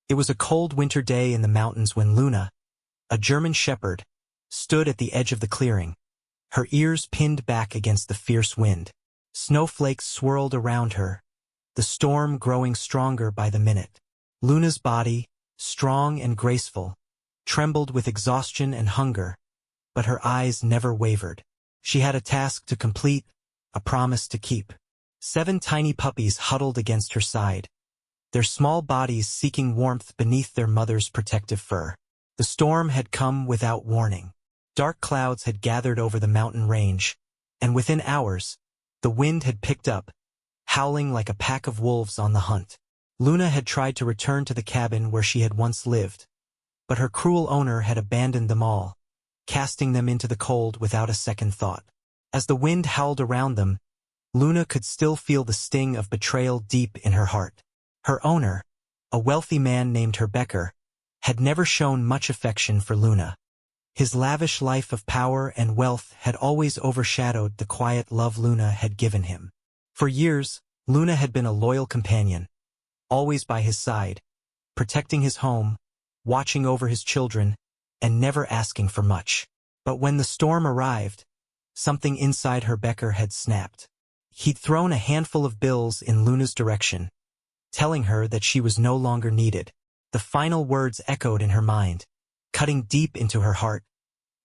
It was a cold winter day in the mountains when Luna, a German shepherd, stood at the edge of the clearing, her ears pinned back against the fierce wind. Snowflakes swirled around her, the storm growing stronger by the minute. Luna's body, strong and graceful, trembled with exhaustion and hunger, but her eyes never wavered. She had a task to complete, a promise to keep. 7 tiny puppies huddled against her side, their small bodies seeking warmth beneath their mother's protective fur. The storm had come without warning. Dark clouds had gathered over the mountain range, and within hours, the wind had picked up, howling like a pack of wolves on the hunt. Luna had tried to return to the cabin where she had once lived, but her cruel owner had abandoned them all, casting them into the cold without a second thought. As the wind howled around them, Luna could still feel the sting of betrayal deep in her heart. Her owner, a wealthy man named Becker, had never shown much affection for Luna. His lavish life of power and wealth had always overshadowed the quiet love Luna had given him. For years, Luna had been a loyal companion, always by his side, protecting his home, watching over his children, and never asking for much. But when the storm arrived, something inside Becker had snapped. He'd thrown a handful of bills in Luna's direction, telling her that she was no longer needed. The final words echoed in her mind, cutting deep into her heart.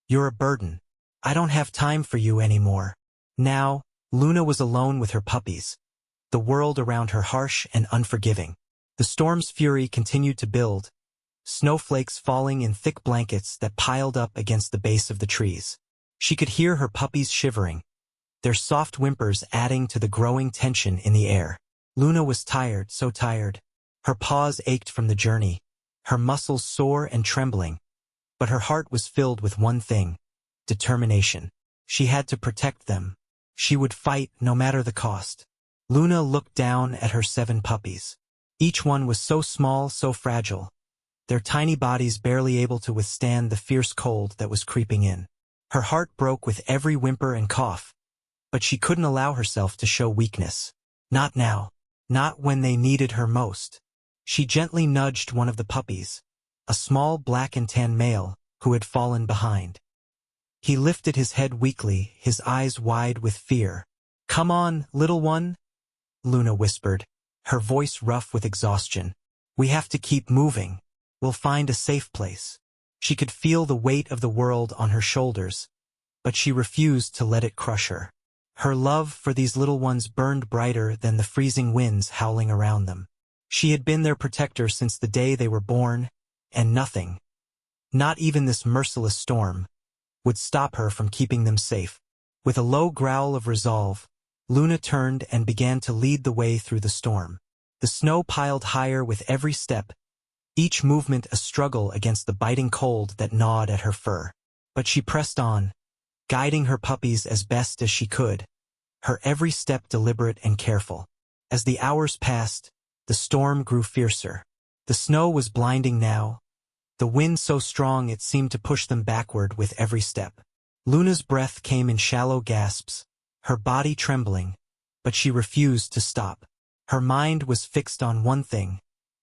"You're a burden. I don't have time for you anymore." Now, Luna was alone with her puppies, the world around her harsh and unforgiving. The storm's fury continued to build, snowflakes falling in thick blankets that piled up against the base of the trees. She could hear her puppies shivering, their soft whimpers adding to the growing tension in the air. Luna was tired, so tired. Her paws ached from the journey, her muscles sore and trembling. But her heart was filled with one thing: determination. She had to protect them. She would fight no matter the cost. Luna looked down at her 7 puppies. Each one was so small, so fragile, their tiny bodies barely able to withstand the fierce cold that was creeping in. Her heart broke with every whimper and cough, but she couldn't allow herself to show weakness. Not now. Not when they needed her most. She gently nudged one of the puppies, a small black and tan male, who had fallen behind. He lifted his head weakly, his eyes wide with fear. "Come on, little one," Luna whispered, her voice rough with exhaustion. "We have to keep moving. We'll find a safe place." She could feel the weight of the world on her shoulders, but she refused to let it crush her. Her love for these little ones burned brighter than the freezing winds howling around them. She had been their protector since the day they were born, and nothing, not even this merciless storm, would stop her from keeping them safe. With a low growl of resolve, Luna turned and began to lead the way through the storm. The snow piled higher with every step, each movement a struggle against the biting cold that gnawed at her fur. But she pressed on, guiding her puppies as best as she could, her every step deliberate and careful. As the hours passed, the storm grew fiercer. The snow was blinding now, the wind so strong it seemed to push them backward with every step. Luna's breath came in shallow gasps, her body trembling, but she refused to stop. Her mind was fixed on one thing: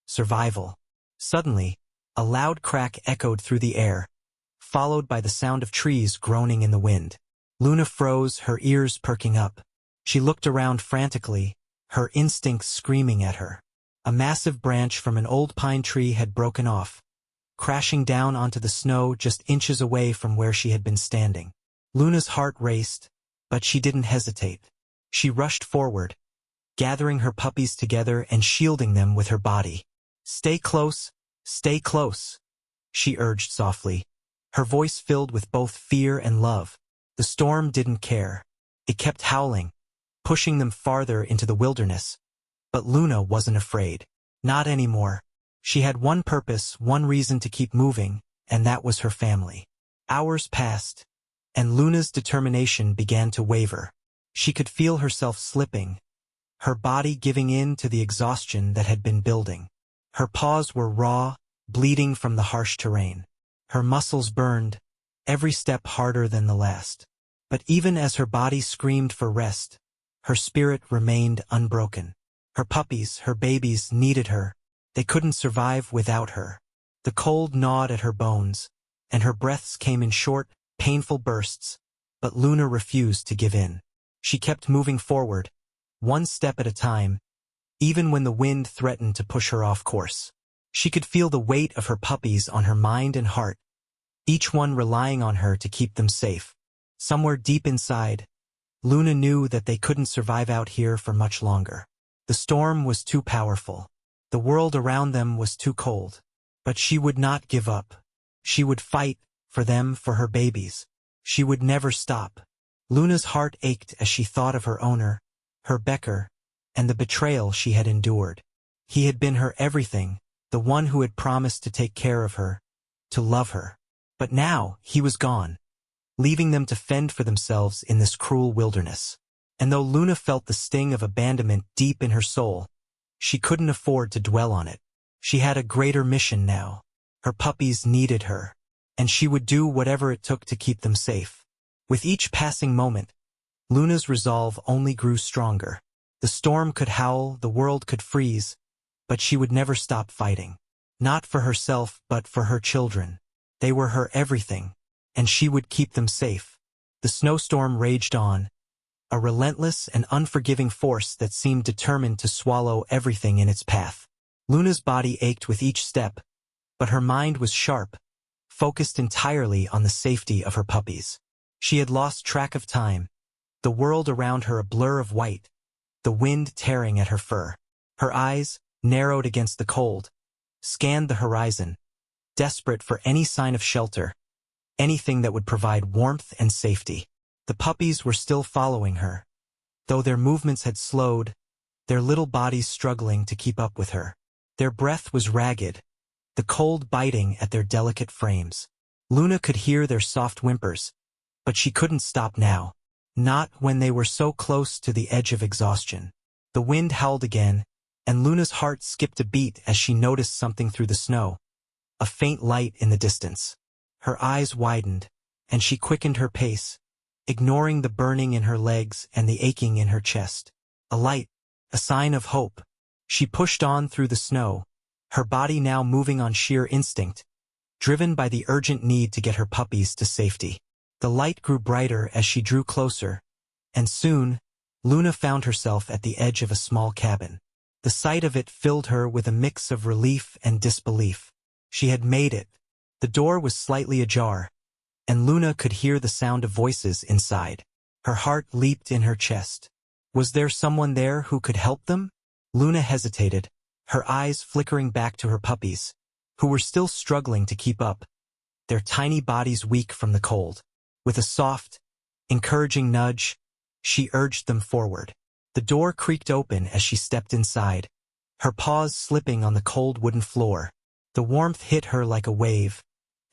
survival. Suddenly, a loud crack echoed through the air, followed by the sound of trees groaning in the wind. Luna froze, her ears perking up. She looked around frantically, her instincts screaming at her. A massive branch from an old pine tree had broken off, crashing down onto the snow just inches away from where she had been standing. Luna's heart raced, but she didn't hesitate. She rushed forward, gathering her puppies together and shielding them with her body. Stay close, she urged softly, her voice filled with both fear and love. The storm didn't care. It kept howling, pushing them farther into the wilderness. But Luna wasn't afraid. Not anymore. She had one purpose, one reason to keep moving, and that was her family. Hours passed, and Luna's determination began to waver. She could feel herself slipping, her body giving in to the exhaustion that had been building. Her paws were raw, bleeding from the harsh terrain. Her muscles burned, every step harder than the last. But even as her body screamed for rest, her spirit remained unbroken. Her puppies, her babies, needed her. They couldn't survive without her. The cold gnawed at her bones, and her breaths came in short, painful bursts, but Luna refused to give in. She kept moving forward, one step at a time, even when the wind threatened to push her off course. She could feel the weight of her puppies on her mind and heart, each one relying on her to keep them safe. Somewhere deep inside, Luna knew that they couldn't survive out here for much longer. The storm was too powerful. The world around them was too cold. But she would not give up. She would fight for them, for her babies. She would never stop. Luna's heart ached as she thought of her owner, her Becker, and the betrayal she had endured. He had been her everything, the one who had promised to take care of her, to love her. But now he was gone, leaving them to fend for themselves in this cruel wilderness. And though Luna felt the sting of abandonment deep in her soul, she couldn't afford to dwell on it. She had a greater mission now. Her puppies needed her, and she would do whatever it took to keep them safe. With each passing moment, Luna's resolve only grew stronger. The storm could howl, the world could freeze, but she would never stop fighting. Not for herself, but for her children. They were her everything, and she would keep them safe. The snowstorm raged on, a relentless and unforgiving force that seemed determined to swallow everything in its path. Luna's body ached with each step, but her mind was sharp, focused entirely on the safety of her puppies. She had lost track of time, the world around her a blur of white, the wind tearing at her fur. Her eyes, narrowed against the cold, scanned the horizon, desperate for any sign of shelter, anything that would provide warmth and safety. The puppies were still following her, though their movements had slowed, their little bodies struggling to keep up with her. Their breath was ragged, the cold biting at their delicate frames. Luna could hear their soft whimpers, but she couldn't stop now. Not when they were so close to the edge of exhaustion. The wind howled again, and Luna's heart skipped a beat as she noticed something through the snow. A faint light in the distance. Her eyes widened, and she quickened her pace, ignoring the burning in her legs and the aching in her chest. A light, a sign of hope. She pushed on through the snow, her body now moving on sheer instinct, driven by the urgent need to get her puppies to safety. The light grew brighter as she drew closer, and soon, Luna found herself at the edge of a small cabin. The sight of it filled her with a mix of relief and disbelief. She had made it. The door was slightly ajar, and Luna could hear the sound of voices inside. Her heart leaped in her chest. Was there someone there who could help them? Luna hesitated, her eyes flickering back to her puppies, who were still struggling to keep up, their tiny bodies weak from the cold. With a soft, encouraging nudge, she urged them forward. The door creaked open as she stepped inside, her paws slipping on the cold wooden floor. The warmth hit her like a wave,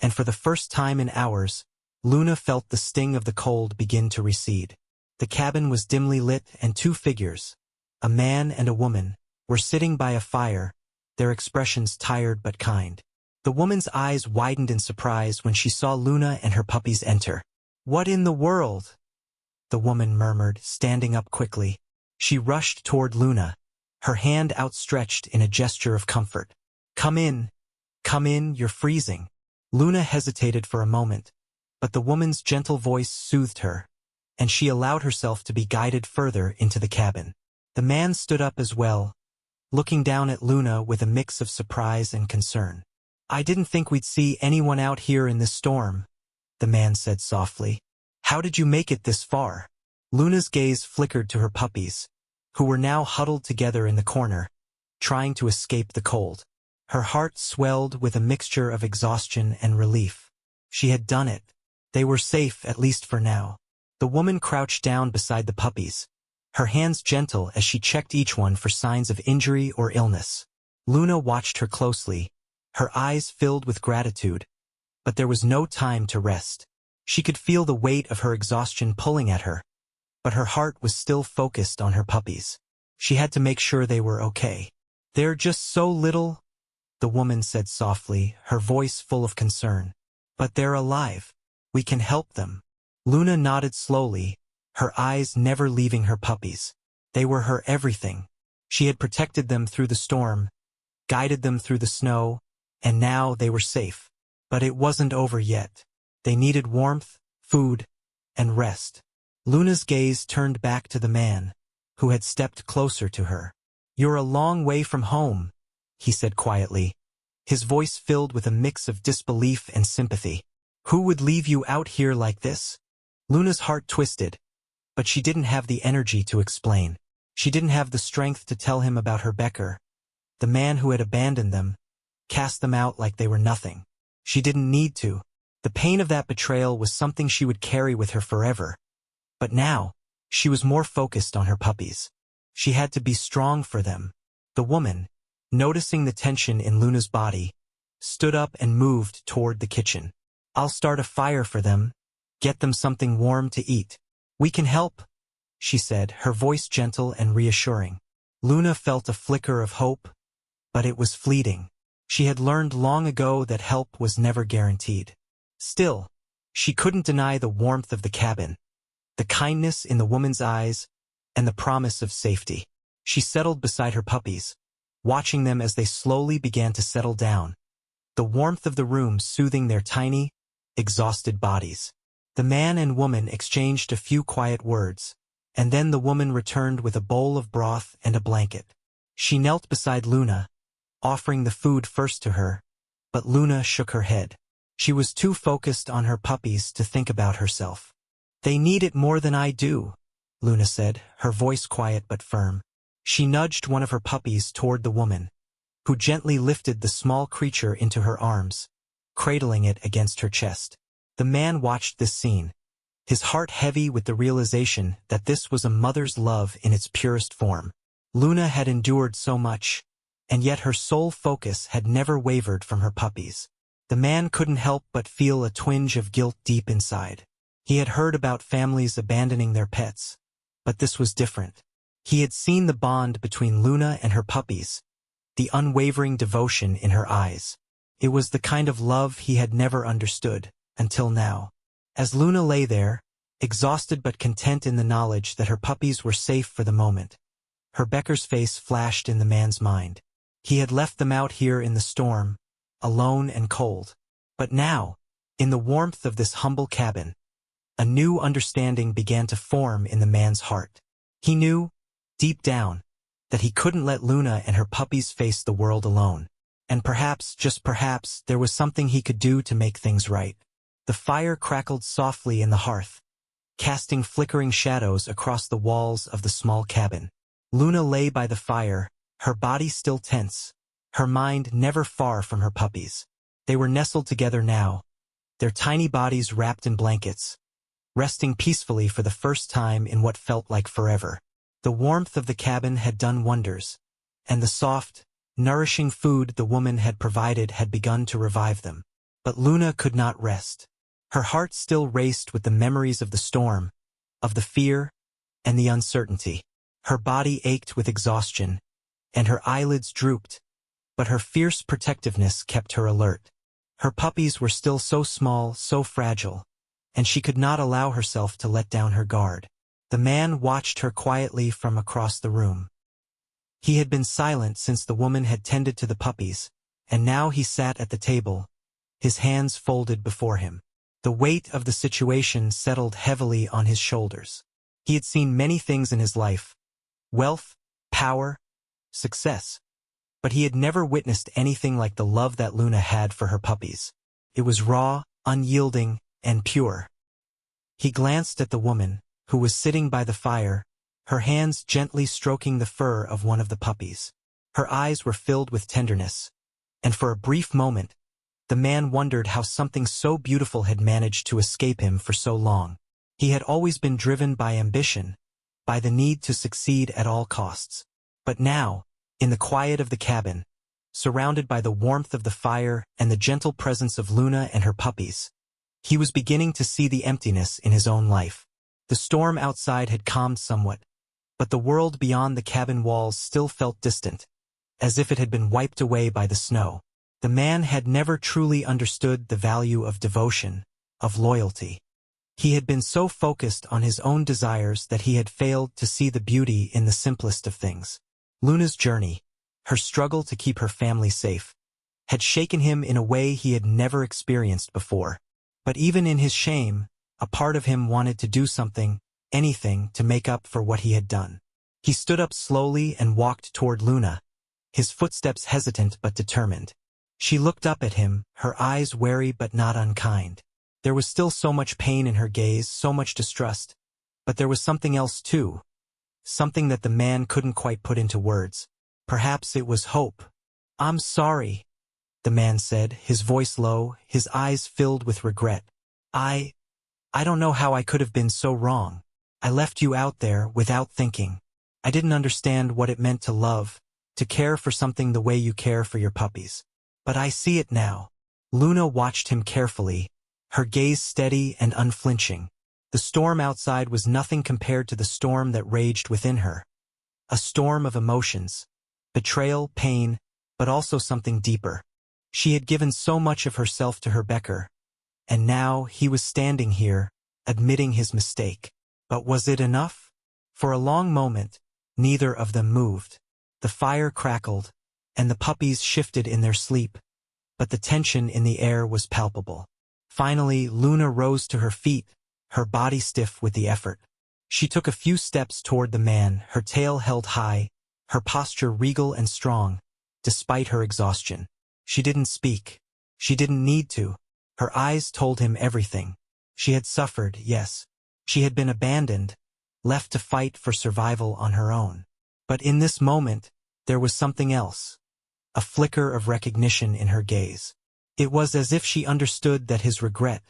and for the first time in hours, Luna felt the sting of the cold begin to recede. The cabin was dimly lit, and two figures, a man and a woman, were sitting by a fire, their expressions tired but kind. The woman's eyes widened in surprise when she saw Luna and her puppies enter. "What in the world?" the woman murmured, standing up quickly. She rushed toward Luna, her hand outstretched in a gesture of comfort. Come in, you're freezing." Luna hesitated for a moment, but the woman's gentle voice soothed her, and she allowed herself to be guided further into the cabin. The man stood up as well, looking down at Luna with a mix of surprise and concern. "I didn't think we'd see anyone out here in this storm," the man said softly. "How did you make it this far?" Luna's gaze flickered to her puppies, who were now huddled together in the corner, trying to escape the cold. Her heart swelled with a mixture of exhaustion and relief. She had done it. They were safe, at least for now. The woman crouched down beside the puppies, her hands gentle as she checked each one for signs of injury or illness. Luna watched her closely, her eyes filled with gratitude, but there was no time to rest. She could feel the weight of her exhaustion pulling at her, but her heart was still focused on her puppies. She had to make sure they were okay. "They're just so little," the woman said softly, her voice full of concern. "But they're alive. We can help them." Luna nodded slowly, her eyes never leaving her puppies. They were her everything. She had protected them through the storm, guided them through the snow, and now they were safe. But it wasn't over yet. They needed warmth, food, and rest. Luna's gaze turned back to the man, who had stepped closer to her. "You're a long way from home," he said quietly, his voice filled with a mix of disbelief and sympathy. "Who would leave you out here like this?" Luna's heart twisted, but she didn't have the energy to explain. She didn't have the strength to tell him about her Becker, the man who had abandoned them, cast them out like they were nothing. She didn't need to. The pain of that betrayal was something she would carry with her forever. But now, she was more focused on her puppies. She had to be strong for them. The woman, noticing the tension in Luna's body, stood up and moved toward the kitchen. "I'll start a fire for them, get them something warm to eat. We can help," she said, her voice gentle and reassuring. Luna felt a flicker of hope, but it was fleeting. She had learned long ago that help was never guaranteed. Still, she couldn't deny the warmth of the cabin, the kindness in the woman's eyes, and the promise of safety. She settled beside her puppies, watching them as they slowly began to settle down, the warmth of the room soothing their tiny, exhausted bodies. The man and woman exchanged a few quiet words, and then the woman returned with a bowl of broth and a blanket. She knelt beside Luna, offering the food first to her, but Luna shook her head. She was too focused on her puppies to think about herself. "They need it more than I do," Luna said, her voice quiet but firm. She nudged one of her puppies toward the woman, who gently lifted the small creature into her arms, cradling it against her chest. The man watched this scene, his heart heavy with the realization that this was a mother's love in its purest form. Luna had endured so much, and yet her sole focus had never wavered from her puppies. The man couldn't help but feel a twinge of guilt deep inside. He had heard about families abandoning their pets, but this was different. He had seen the bond between Luna and her puppies, the unwavering devotion in her eyes. It was the kind of love he had never understood, until now. As Luna lay there, exhausted but content in the knowledge that her puppies were safe for the moment, her Becker's face flashed in the man's mind. He had left them out here in the storm, alone and cold. But now, in the warmth of this humble cabin, a new understanding began to form in the man's heart. He knew, deep down, that he couldn't let Luna and her puppies face the world alone. And perhaps, just perhaps, there was something he could do to make things right. The fire crackled softly in the hearth, casting flickering shadows across the walls of the small cabin. Luna lay by the fire, her body still tense, her mind never far from her puppies. They were nestled together now, their tiny bodies wrapped in blankets, resting peacefully for the first time in what felt like forever. The warmth of the cabin had done wonders, and the soft, nourishing food the woman had provided had begun to revive them. But Luna could not rest. Her heart still raced with the memories of the storm, of the fear, and the uncertainty. Her body ached with exhaustion, and her eyelids drooped, but her fierce protectiveness kept her alert. Her puppies were still so small, so fragile, and she could not allow herself to let down her guard. The man watched her quietly from across the room. He had been silent since the woman had tended to the puppies, and now he sat at the table, his hands folded before him. The weight of the situation settled heavily on his shoulders. He had seen many things in his life: wealth, power, success. But he had never witnessed anything like the love that Luna had for her puppies. It was raw, unyielding, and pure. He glanced at the woman, who was sitting by the fire, her hands gently stroking the fur of one of the puppies. Her eyes were filled with tenderness, and for a brief moment, the man wondered how something so beautiful had managed to escape him for so long. He had always been driven by ambition, by the need to succeed at all costs. But now, in the quiet of the cabin, surrounded by the warmth of the fire and the gentle presence of Luna and her puppies, he was beginning to see the emptiness in his own life. The storm outside had calmed somewhat, but the world beyond the cabin walls still felt distant, as if it had been wiped away by the snow. The man had never truly understood the value of devotion, of loyalty. He had been so focused on his own desires that he had failed to see the beauty in the simplest of things. Luna's journey, her struggle to keep her family safe, had shaken him in a way he had never experienced before. But even in his shame, a part of him wanted to do something, anything, to make up for what he had done. He stood up slowly and walked toward Luna, his footsteps hesitant but determined. She looked up at him, her eyes wary but not unkind. There was still so much pain in her gaze, so much distrust. But there was something else too. Something that the man couldn't quite put into words. Perhaps it was hope. "I'm sorry," the man said, his voice low, his eyes filled with regret. I don't know how I could have been so wrong. I left you out there without thinking. I didn't understand what it meant to love, to care for something the way you care for your puppies. But I see it now." Luna watched him carefully, her gaze steady and unflinching. The storm outside was nothing compared to the storm that raged within her. A storm of emotions, betrayal, pain, but also something deeper. She had given so much of herself to her Becker, and now he was standing here, admitting his mistake. But was it enough? For a long moment, neither of them moved. The fire crackled, and the puppies shifted in their sleep, but the tension in the air was palpable. Finally, Luna rose to her feet, her body stiff with the effort. She took a few steps toward the man, her tail held high, her posture regal and strong, despite her exhaustion. She didn't speak. She didn't need to. Her eyes told him everything. She had suffered, yes. She had been abandoned, left to fight for survival on her own. But in this moment, there was something else. A flicker of recognition in her gaze. It was as if she understood that his regret,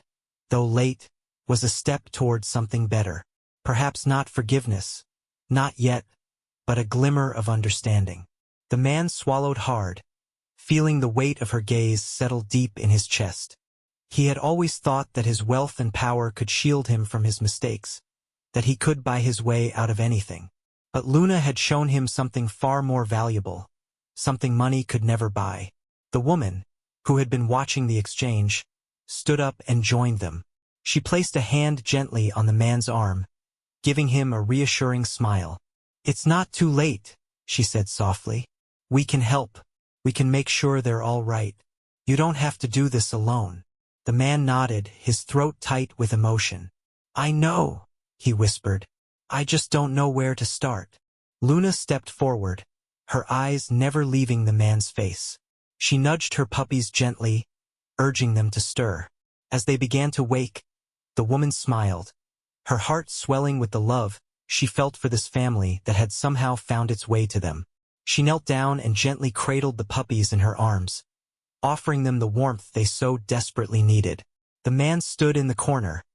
though late, was a step toward something better. Perhaps not forgiveness, not yet, but a glimmer of understanding. The man swallowed hard, feeling the weight of her gaze settle deep in his chest. He had always thought that his wealth and power could shield him from his mistakes, that he could buy his way out of anything. But Luna had shown him something far more valuable, something money could never buy. The woman, who had been watching the exchange, stood up and joined them. She placed a hand gently on the man's arm, giving him a reassuring smile. "It's not too late," she said softly. "We can help. We can make sure they're all right. You don't have to do this alone." The man nodded, his throat tight with emotion. "I know," he whispered. "I just don't know where to start." Luna stepped forward, her eyes never leaving the man's face. She nudged her puppies gently, urging them to stir. As they began to wake, the woman smiled, her heart swelling with the love she felt for this family that had somehow found its way to them. She knelt down and gently cradled the puppies in her arms, offering them the warmth they so desperately needed. The man stood in the corner,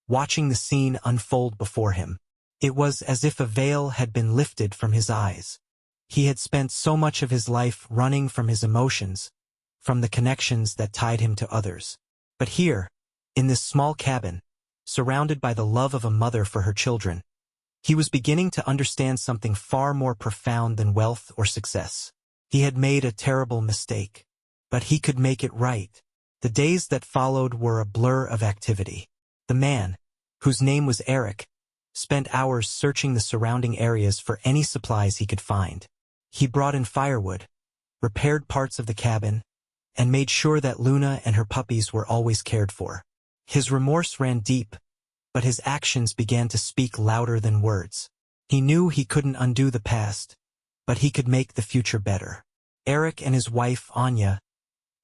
watching the scene unfold before him. It was as if a veil had been lifted from his eyes. He had spent so much of his life running from his emotions, from the connections that tied him to others. But here, in this small cabin, surrounded by the love of a mother for her children, he was beginning to understand something far more profound than wealth or success. He had made a terrible mistake, but he could make it right. The days that followed were a blur of activity. The man, whose name was Eric, spent hours searching the surrounding areas for any supplies he could find. He brought in firewood, repaired parts of the cabin, and made sure that Luna and her puppies were always cared for. His remorse ran deep, but his actions began to speak louder than words. He knew he couldn't undo the past, but he could make the future better. Eric and his wife, Anya,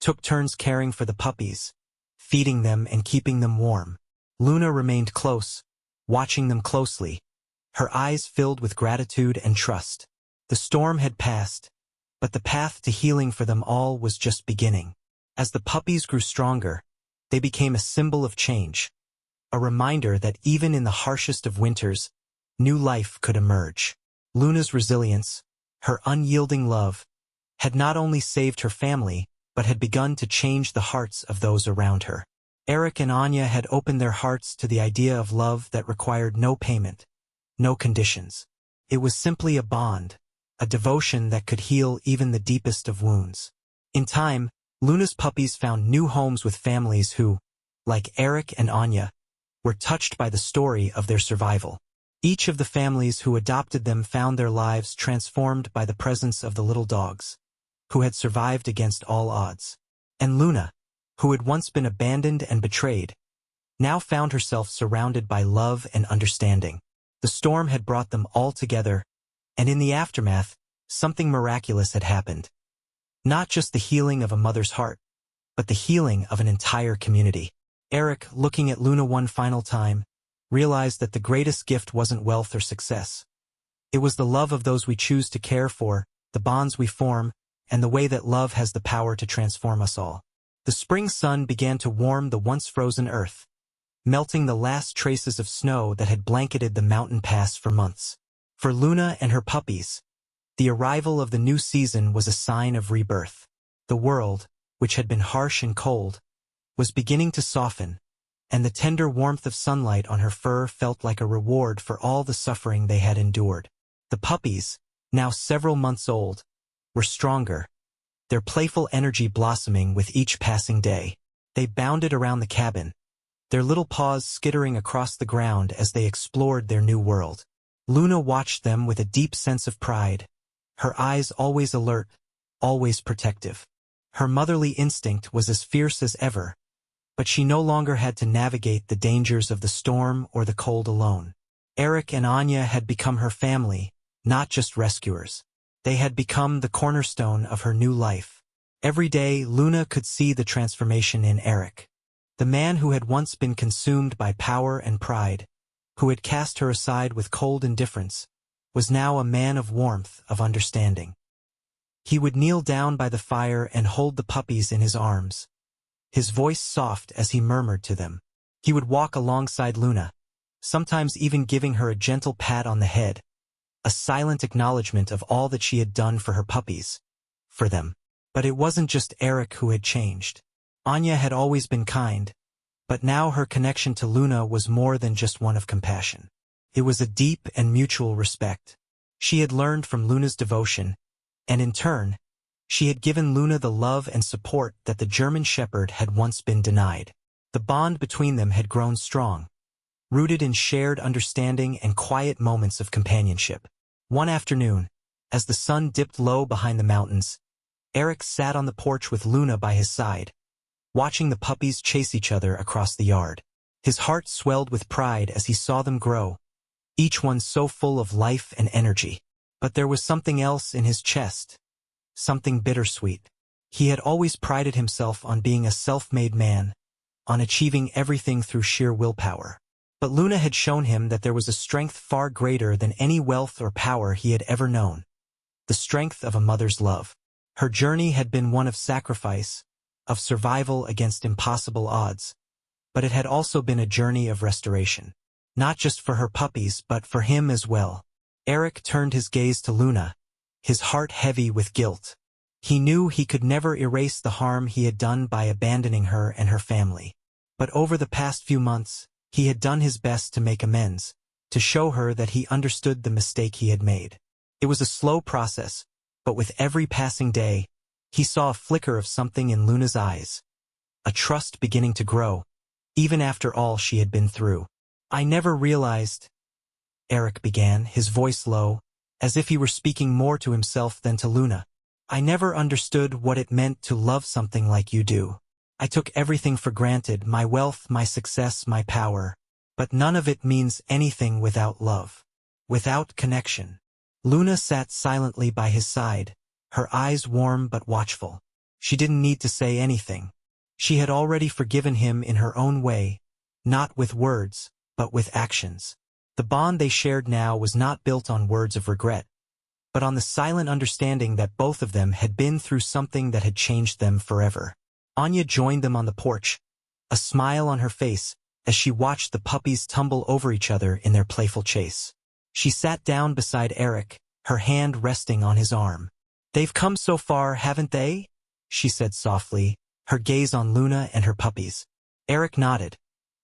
took turns caring for the puppies, feeding them and keeping them warm. Luna remained close, watching them closely, her eyes filled with gratitude and trust. The storm had passed, but the path to healing for them all was just beginning. As the puppies grew stronger, they became a symbol of change, a reminder that even in the harshest of winters, new life could emerge. Luna's resilience, her unyielding love, had not only saved her family, but had begun to change the hearts of those around her. Eric and Anya had opened their hearts to the idea of love that required no payment, no conditions. It was simply a bond, a devotion that could heal even the deepest of wounds. In time, Luna's puppies found new homes with families who, like Eric and Anya, were touched by the story of their survival. Each of the families who adopted them found their lives transformed by the presence of the little dogs. who had survived against all odds. And Luna, who had once been abandoned and betrayed, now found herself surrounded by love and understanding. The storm had brought them all together, and in the aftermath, something miraculous had happened. Not just the healing of a mother's heart, but the healing of an entire community. Eric, looking at Luna one final time, realized that the greatest gift wasn't wealth or success. It was the love of those we choose to care for, the bonds we form, and the way that love has the power to transform us all. The spring sun began to warm the once frozen earth, melting the last traces of snow that had blanketed the mountain pass for months. For Luna and her puppies, the arrival of the new season was a sign of rebirth. The world, which had been harsh and cold, was beginning to soften, and the tender warmth of sunlight on her fur felt like a reward for all the suffering they had endured. The puppies, now several months old, were stronger, their playful energy blossoming with each passing day. They bounded around the cabin, their little paws skittering across the ground as they explored their new world. Luna watched them with a deep sense of pride, her eyes always alert, always protective. Her motherly instinct was as fierce as ever, but she no longer had to navigate the dangers of the storm or the cold alone. Eric and Anya had become her family, not just rescuers. They had become the cornerstone of her new life. Every day, Luna could see the transformation in Eric. The man who had once been consumed by power and pride, who had cast her aside with cold indifference, was now a man of warmth, of understanding. He would kneel down by the fire and hold the puppies in his arms, his voice soft as he murmured to them. He would walk alongside Luna, sometimes even giving her a gentle pat on the head, a silent acknowledgement of all that she had done for her puppies, for them. But it wasn't just Eric who had changed. Anya had always been kind, but now her connection to Luna was more than just one of compassion. It was a deep and mutual respect. She had learned from Luna's devotion, and in turn, she had given Luna the love and support that the German Shepherd had once been denied. The bond between them had grown strong, rooted in shared understanding and quiet moments of companionship. One afternoon, as the sun dipped low behind the mountains, Eric sat on the porch with Luna by his side, watching the puppies chase each other across the yard. His heart swelled with pride as he saw them grow, each one so full of life and energy. But there was something else in his chest, something bittersweet. He had always prided himself on being a self-made man, on achieving everything through sheer willpower. But Luna had shown him that there was a strength far greater than any wealth or power he had ever known, the strength of a mother's love. Her journey had been one of sacrifice, of survival against impossible odds, but it had also been a journey of restoration, not just for her puppies but for him as well. Eric turned his gaze to Luna, his heart heavy with guilt. He knew he could never erase the harm he had done by abandoning her and her family. But over the past few months, he had done his best to make amends, to show her that he understood the mistake he had made. It was a slow process, but with every passing day, he saw a flicker of something in Luna's eyes, a trust beginning to grow, even after all she had been through. "I never realized," Eric began, his voice low, as if he were speaking more to himself than to Luna. "I never understood what it meant to love something like you do. I took everything for granted, my wealth, my success, my power. But none of it means anything without love, without connection." Luna sat silently by his side, her eyes warm but watchful. She didn't need to say anything. She had already forgiven him in her own way, not with words, but with actions. The bond they shared now was not built on words of regret, but on the silent understanding that both of them had been through something that had changed them forever. Anya joined them on the porch, a smile on her face, as she watched the puppies tumble over each other in their playful chase. She sat down beside Eric, her hand resting on his arm. "They've come so far, haven't they?" she said softly, her gaze on Luna and her puppies. Eric nodded,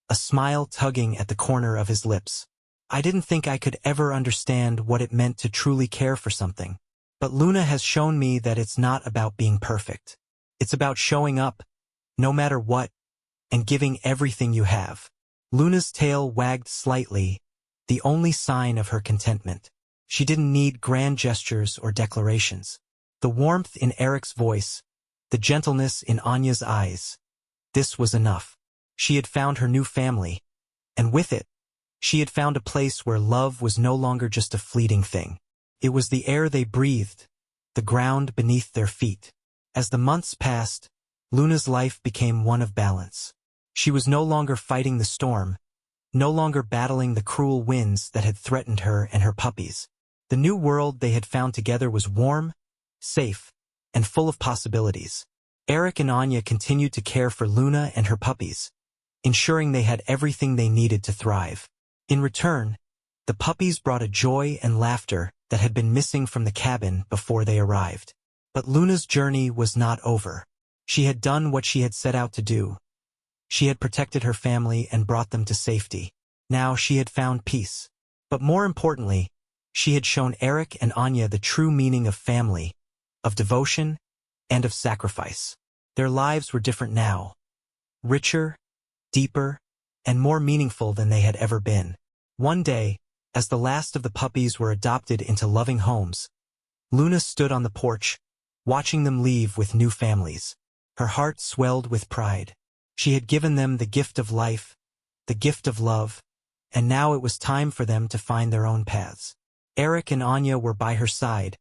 a smile tugging at the corner of his lips. "I didn't think I could ever understand what it meant to truly care for something. But Luna has shown me that it's not about being perfect. It's about showing up, no matter what, and giving everything you have." Luna's tail wagged slightly, the only sign of her contentment. She didn't need grand gestures or declarations. The warmth in Eric's voice, the gentleness in Anya's eyes. This was enough. She had found her new family, and with it, she had found a place where love was no longer just a fleeting thing. It was the air they breathed, the ground beneath their feet. As the months passed, Luna's life became one of balance. She was no longer fighting the storm, no longer battling the cruel winds that had threatened her and her puppies. The new world they had found together was warm, safe, and full of possibilities. Eric and Anya continued to care for Luna and her puppies, ensuring they had everything they needed to thrive. In return, the puppies brought a joy and laughter that had been missing from the cabin before they arrived. But Luna's journey was not over. She had done what she had set out to do. She had protected her family and brought them to safety. Now she had found peace. But more importantly, she had shown Eric and Anya the true meaning of family, of devotion, and of sacrifice. Their lives were different now. Richer, deeper, and more meaningful than they had ever been. One day, as the last of the puppies were adopted into loving homes, Luna stood on the porch, watching them leave with new families. Her heart swelled with pride. She had given them the gift of life, the gift of love, and now it was time for them to find their own paths. Eric and Anya were by her side,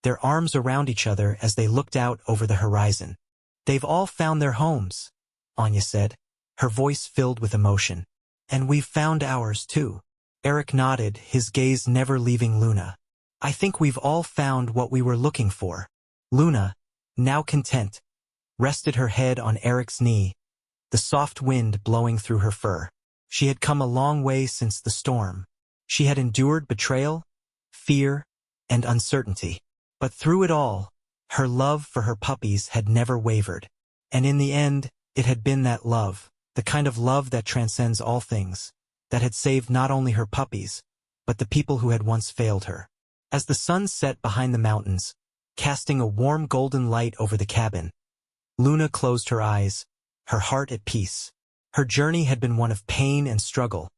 their arms around each other as they looked out over the horizon. "They've all found their homes," Anya said, her voice filled with emotion. "And we've found ours, too." Eric nodded, his gaze never leaving Luna. "I think we've all found what we were looking for." Luna, now content, rested her head on Eric's knee, the soft wind blowing through her fur. She had come a long way since the storm. She had endured betrayal, fear, and uncertainty. But through it all, her love for her puppies had never wavered. And in the end, it had been that love, the kind of love that transcends all things, that had saved not only her puppies, but the people who had once failed her. As the sun set behind the mountains, casting a warm golden light over the cabin, Luna closed her eyes, her heart at peace. Her journey had been one of pain and struggle,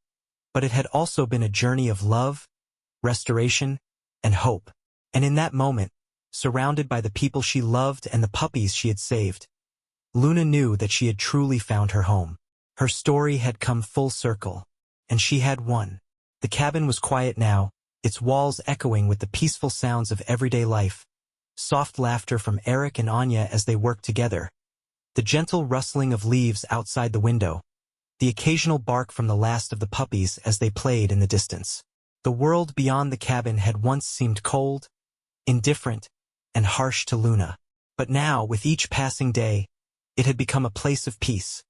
but it had also been a journey of love, restoration, and hope. And in that moment, surrounded by the people she loved and the puppies she had saved, Luna knew that she had truly found her home. Her story had come full circle, and she had won. The cabin was quiet now, its walls echoing with the peaceful sounds of everyday life. Soft laughter from Eric and Anya as they worked together, the gentle rustling of leaves outside the window, the occasional bark from the last of the puppies as they played in the distance. The world beyond the cabin had once seemed cold, indifferent, and harsh to Luna. But now, with each passing day, it had become a place of peace,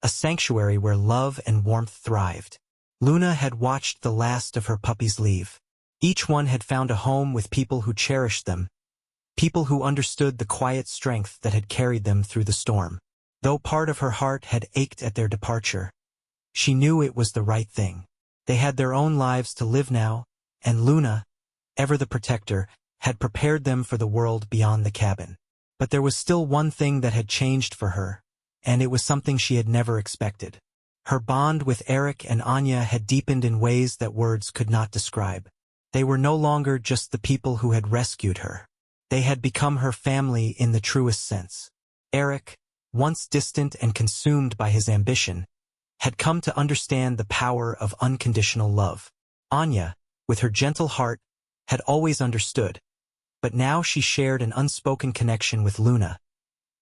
a sanctuary where love and warmth thrived. Luna had watched the last of her puppies leave. Each one had found a home with people who cherished them, people who understood the quiet strength that had carried them through the storm. Though part of her heart had ached at their departure, she knew it was the right thing. They had their own lives to live now, and Luna, ever the protector, had prepared them for the world beyond the cabin. But there was still one thing that had changed for her, and it was something she had never expected. Her bond with Eric and Anya had deepened in ways that words could not describe. They were no longer just the people who had rescued her. They had become her family in the truest sense. Eric, once distant and consumed by his ambition, had come to understand the power of unconditional love. Anya, with her gentle heart, had always understood, but now she shared an unspoken connection with Luna,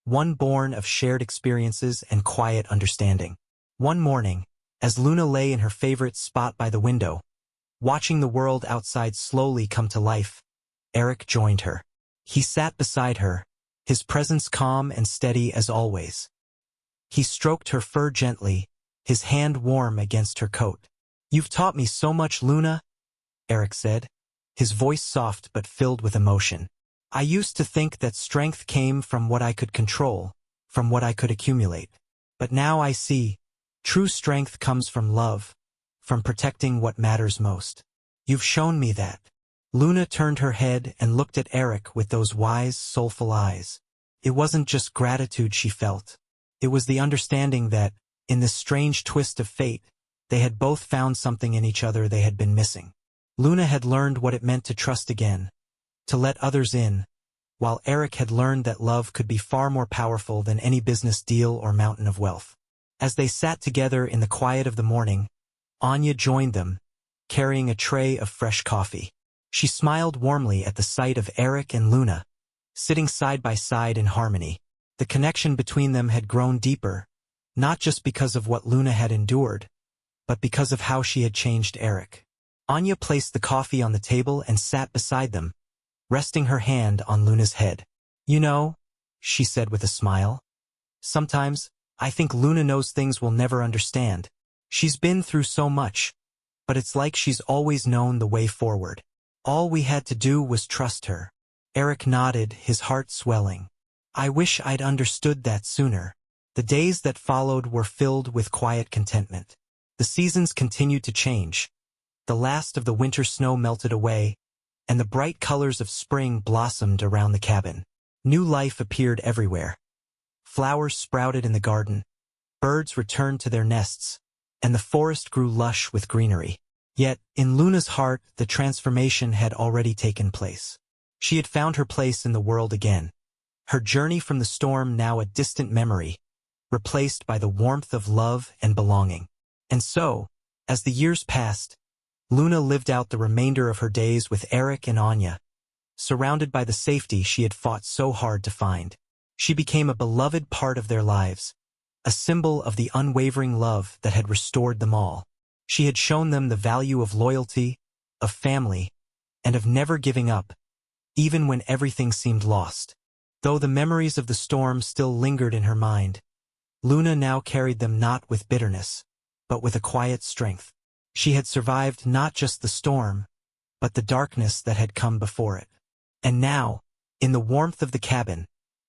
one born of shared experiences and quiet understanding. One morning, as Luna lay in her favorite spot by the window, watching the world outside slowly come to life, Eric joined her. He sat beside her, his presence calm and steady as always. He stroked her fur gently, his hand warm against her coat. "You've taught me so much, Luna," Eric said, his voice soft but filled with emotion. "I used to think that strength came from what I could control, from what I could accumulate. But now I see, true strength comes from love, from protecting what matters most. You've shown me that." Luna turned her head and looked at Eric with those wise, soulful eyes. It wasn't just gratitude she felt. It was the understanding that, in this strange twist of fate, they had both found something in each other they had been missing. Luna had learned what it meant to trust again, to let others in, while Eric had learned that love could be far more powerful than any business deal or mountain of wealth. As they sat together in the quiet of the morning, Anya joined them, carrying a tray of fresh coffee. She smiled warmly at the sight of Eric and Luna, sitting side by side in harmony. The connection between them had grown deeper, not just because of what Luna had endured, but because of how she had changed Eric. Anya placed the coffee on the table and sat beside them, resting her hand on Luna's head. "You know," she said with a smile, "sometimes, I think Luna knows things we'll never understand. She's been through so much, but it's like she's always known the way forward. All we had to do was trust her." Eric nodded, his heart swelling. "I wish I'd understood that sooner." The days that followed were filled with quiet contentment. The seasons continued to change. The last of the winter snow melted away, and the bright colors of spring blossomed around the cabin. New life appeared everywhere. Flowers sprouted in the garden, birds returned to their nests, and the forest grew lush with greenery. Yet, in Luna's heart, the transformation had already taken place. She had found her place in the world again. Her journey from the storm now a distant memory, replaced by the warmth of love and belonging. And so, as the years passed, Luna lived out the remainder of her days with Eric and Anya, surrounded by the safety she had fought so hard to find. She became a beloved part of their lives, a symbol of the unwavering love that had restored them all. She had shown them the value of loyalty, of family, and of never giving up, even when everything seemed lost. Though the memories of the storm still lingered in her mind, Luna now carried them not with bitterness, but with a quiet strength. She had survived not just the storm, but the darkness that had come before it. And now, in the warmth of the cabin,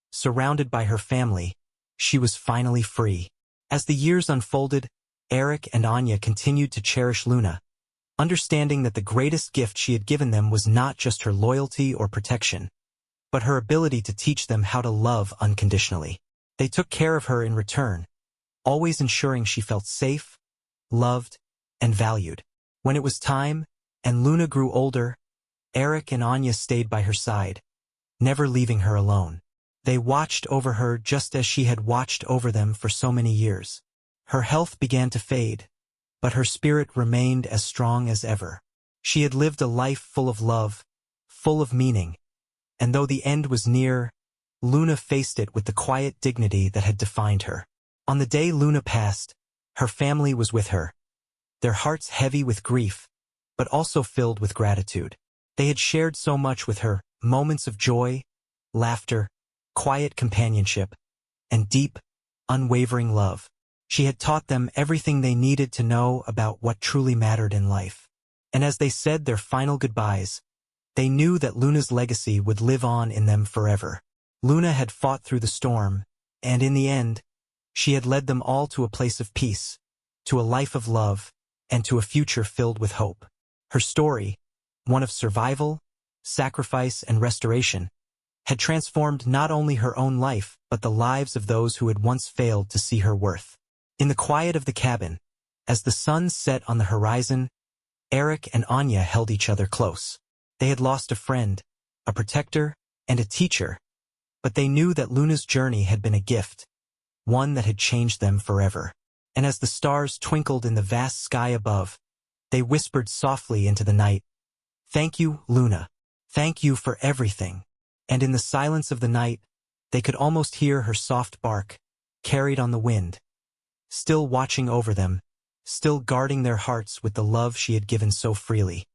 surrounded by her family, she was finally free. As the years unfolded, Eric and Anya continued to cherish Luna, understanding that the greatest gift she had given them was not just her loyalty or protection, but her ability to teach them how to love unconditionally. They took care of her in return, always ensuring she felt safe, loved, and valued. When it was time, and Luna grew older, Eric and Anya stayed by her side, never leaving her alone. They watched over her just as she had watched over them for so many years. Her health began to fade, but her spirit remained as strong as ever. She had lived a life full of love, full of meaning, and though the end was near, Luna faced it with the quiet dignity that had defined her. On the day Luna passed, her family was with her, their hearts heavy with grief, but also filled with gratitude. They had shared so much with her, moments of joy, laughter, quiet companionship, and deep, unwavering love. She had taught them everything they needed to know about what truly mattered in life. And as they said their final goodbyes, they knew that Luna's legacy would live on in them forever. Luna had fought through the storm, and in the end, she had led them all to a place of peace, to a life of love, and to a future filled with hope. Her story, one of survival, sacrifice, and restoration, had transformed not only her own life but the lives of those who had once failed to see her worth. In the quiet of the cabin, as the sun set on the horizon, Eric and Anya held each other close. They had lost a friend, a protector, and a teacher, but they knew that Luna's journey had been a gift, one that had changed them forever. And as the stars twinkled in the vast sky above, they whispered softly into the night, "Thank you, Luna. Thank you for everything." And in the silence of the night, they could almost hear her soft bark, carried on the wind, still watching over them, still guarding their hearts with the love she had given so freely.